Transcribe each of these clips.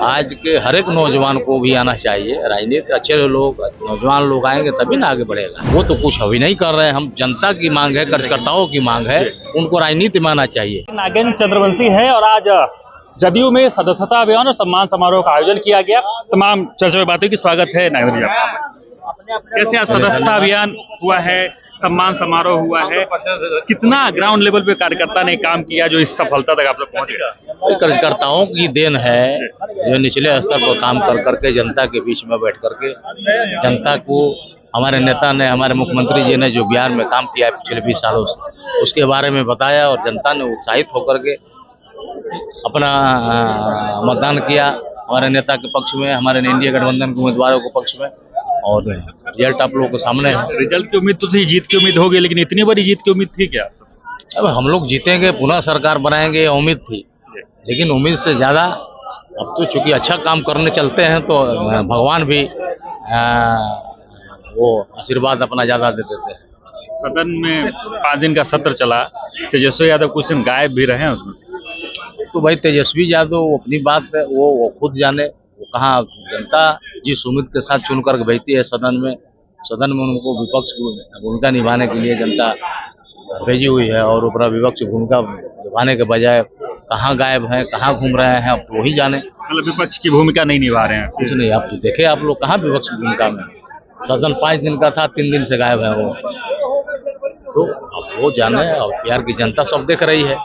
आज के हर एक नौजवान को भी आना चाहिए राजनीति। अच्छे लोग नौजवान लोग आएंगे तभी ना आगे बढ़ेगा। वो तो कुछ अभी नहीं कर रहे हैं। हम जनता की मांग है, कार्यकर्ताओं की मांग है, उनको राजनीति में आना चाहिए। नागेंद्र चंद्रवंशी है और आज जदयू में सदस्यता अभियान और सम्मान समारोह का आयोजन किया गया। तमाम चर्चा में बातों की स्वागत है नागेंद्र जी। कैसे आज सदस्यता अभियान हुआ है, सम्मान समारोह हुआ है, कितना ग्राउंड लेवल पे कार्यकर्ता ने काम किया जो इस सफलता तक आप तक पहुंच गया? कार्यकर्ताओं की देन है जो निचले स्तर पर काम कर करके जनता के बीच में बैठ करके जनता को, हमारे नेता ने, हमारे मुख्यमंत्री जी ने जो बिहार में काम किया है पिछले 20 सालों से, उसके बारे में बताया और जनता ने उत्साहित होकर के अपना मतदान किया हमारे नेता के पक्ष में, हमारे एनडीए गठबंधन के उम्मीदवारों के पक्ष में। और रिजल्ट आप लोगों के सामने है। रिजल्ट की उम्मीद तो थी, जीत की उम्मीद होगी, लेकिन इतनी बड़ी जीत की उम्मीद थी क्या? अब हम लोग जीतेंगे, पुनः सरकार बनाएंगे, उम्मीद थी, लेकिन उम्मीद से ज्यादा अब तो चूंकि अच्छा काम करने चलते हैं तो भगवान भी वो आशीर्वाद अपना ज्यादा दे देते हैं। सदन में 5 दिन का सत्र चला, तेजस्वी यादव कुछ दिन गायब भी रहे उसमें। तो भाई तेजस्वी यादव अपनी बात है, वो खुद जाने, वो कहाँ, जनता जिस उम्मीद के साथ चुन कर भेजती है सदन में उनको विपक्ष की भूमिका निभाने के लिए जनता भेजी हुई है, और अपना विपक्ष भूमिका निभाने के बजाय कहाँ गायब हैं, कहाँ घूम रहे हैं, अब तो वही जाने। मतलब विपक्ष की भूमिका नहीं निभा रहे हैं कुछ नहीं, आप तो देखे आप लोग कहाँ विपक्ष की भूमिका में। सदन 5 दिन का था, 3 दिन से गायब है वो। तो अब वो जाने, और बिहार की जनता सब देख रही है,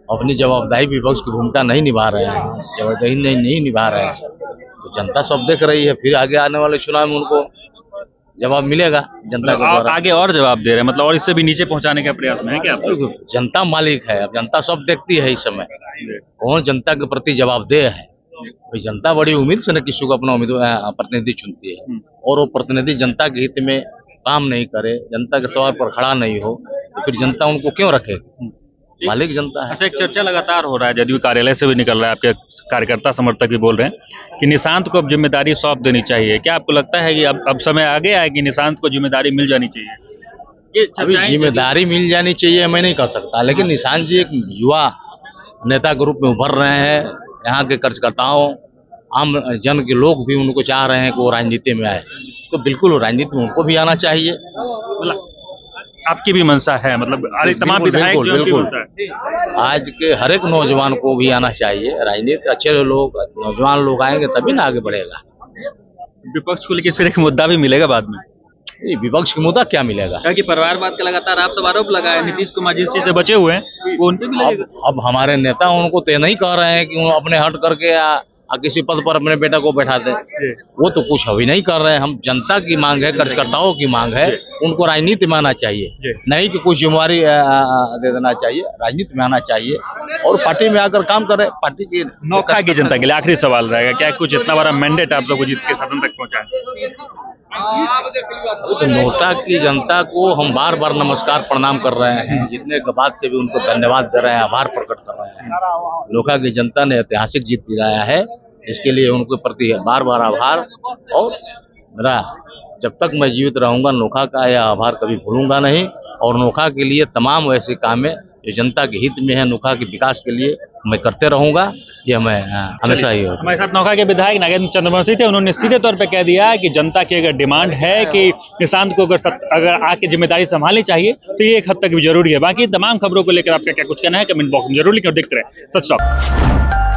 अपनी जवाबदारी विपक्ष की भूमिका नहीं निभा रहे हैं, जवाबदारी नहीं निभा रहे हैं, तो जनता सब देख रही है। फिर आगे आने वाले चुनाव में उनको जवाब मिलेगा जनता के द्वारा। आगे और जवाब दे रहे हैं, मतलब और इससे भी नीचे पहुंचाने का प्रयास में है क्या? जनता मालिक है, अब जनता सब देखती है इस समय, कौन जनता के प्रति जवाबदेह है। तो जनता बड़ी उम्मीद से न किसी को अपना प्रतिनिधि चुनती है, और वो प्रतिनिधि जनता के हित में काम नहीं करे, जनता के सवाल पर खड़ा नहीं हो, तो फिर जनता उनको क्यों रखे? मालिक जनता है। अच्छा, एक चर्चा लगातार हो रहा है, जदयू कार्यालय से भी निकल रहा है, आपके कार्यकर्ता समर्थक भी बोल रहे हैं कि निशांत को अब जिम्मेदारी सौंप देनी चाहिए। क्या आपको लगता है कि अब समय आ गया है कि निशांत को जिम्मेदारी मिल जानी चाहिए? ये अभी जिम्मेदारी मिल जानी चाहिए मैं नहीं कह सकता, लेकिन निशांत जी एक युवा नेता के रूप में उभर रहे हैं। यहाँ के कार्यकर्ताओं, आम जन के लोग भी उनको चाह रहे हैं कि वो राजनीति में आए, तो बिल्कुल राजनीति में उनको भी आना चाहिए। आपकी भी मंशा है, मतलब तमाम विधायक बिल्कुल आज के हर एक नौजवान को भी आना चाहिए राजनीति। अच्छे लोग नौजवान लोग आएंगे तभी ना आगे बढ़ेगा। विपक्ष को लेकर फिर एक मुद्दा भी मिलेगा बाद में। विपक्ष की मुद्दा क्या मिलेगा? क्योंकि परिवारवाद का लगातार आप तो आरोप लगाए, नीतीश कुमार जिस चीज से बचे हुए हैं वो उन पे भी लगेगा। अब हमारे नेता उनको तो नहीं कह रहे हैं कि वो अपने हट करके किसी पद पर अपने बेटा को बैठा दे, वो तो कुछ अभी नहीं कर रहे हैं। हम जनता की मांग है, कार्यकर्ताओं की मांग है, उनको राजनीति में आना चाहिए, नहीं कि कुछ जिम्मेवारी दे देना चाहिए, राजनीति में आना चाहिए और पार्टी में आकर काम करे। पार्टी की नोखा की जनता के लिए आखिरी सवाल रहेगा, क्या कुछ इतना बड़ा मैंडेट आप लोग को जीत के सदन तक पहुंचाए? तो नोटा की जनता को हम बार बार नमस्कार प्रणाम कर रहे हैं, जितने के बाद से भी उनको धन्यवाद दे रहे हैं, आभार प्रकट कर रहे हैं। नोखा की जनता ने ऐतिहासिक जीत दिलाया है, इसके लिए उनके प्रति बार बार आभार। और मेरा जब तक मैं जीवित रहूंगा नोखा का यह आभार कभी भूलूंगा नहीं, और नोखा के लिए तमाम ऐसे काम है जो जनता के हित में है, नोखा के विकास के लिए मैं करते रहूंगा। ये मैं हमेशा ही होगा। हमारे साथ नोखा के विधायक नागेंद्र चंद्रवंशी थे। उन्होंने सीधे तौर पे कह दिया कि जनता की अगर डिमांड है कि निशांत को अगर आके जिम्मेदारी संभालनी चाहिए तो ये एक हद तक भी जरूरी है। बाकी तमाम खबरों को लेकर आपका क्या कुछ कहना है कमेंट बॉक्स में जरूर लिखें और देखते रहे सच टॉक।